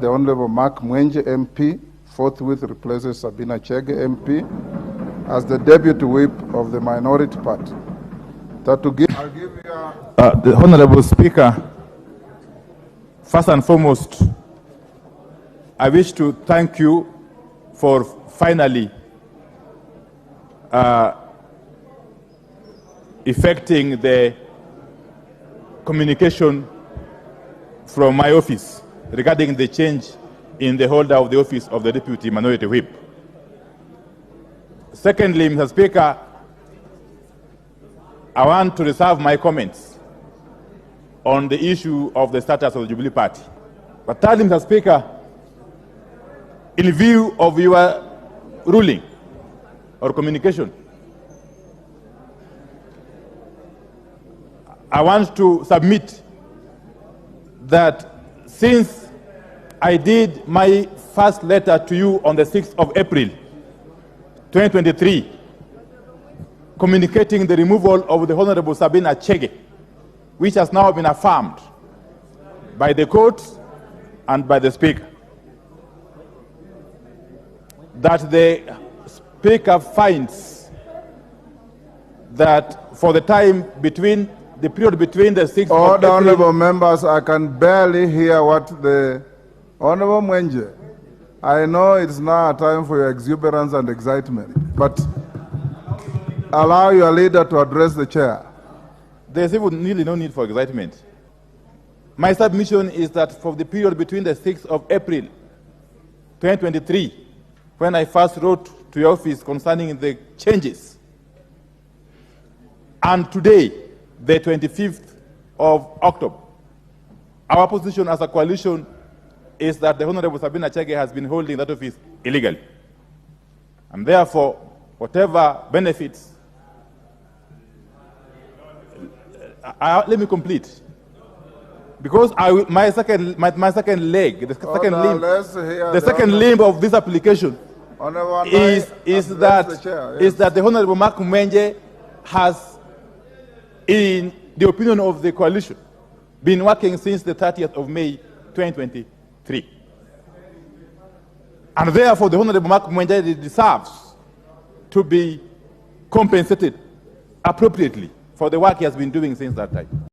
The Honorable Mark Mwenje MP forthwith replaces Sabina Chege MP as the Deputy Whip of the Minority Party. I'll give you the Honorable Speaker, first and foremost, I wish to thank you for finally effecting the communication from my office regarding the change in the holder of the office of the Deputy Minority Whip. Secondly, Mr. Speaker, I want to reserve my comments on the issue of the status of the Jubilee Party. But thirdly, Mr. Speaker, in view of your ruling or communication, I want to submit that since I did my first letter to you on the 6th of April, 2023, communicating the removal of the Honorable Sabina Chege, which has now been affirmed by the court and by the Speaker, that the Speaker finds that for the time between the period between the 6th of April... Honorable members, I can barely hear what the... Honorable Mwenje, I know it's now a time for your exuberance and excitement, but allow your leader to address the chair. There's even really no need for excitement. My submission is that for the period between the 6th of April, 2023, when I first wrote to your office concerning the changes, and today, the 25th of October, our position as a coalition is that the Honorable Sabina Chege has been holding that office illegally. And therefore, whatever benefits... let me complete. Because my second leg, the second limb of this application is that the Honorable Mark Mwenje has, in the opinion of the coalition, been working since the 30th of May, 2023. And therefore, the Honorable Mark Mwenje deserves to be compensated appropriately for the work he has been doing since that time.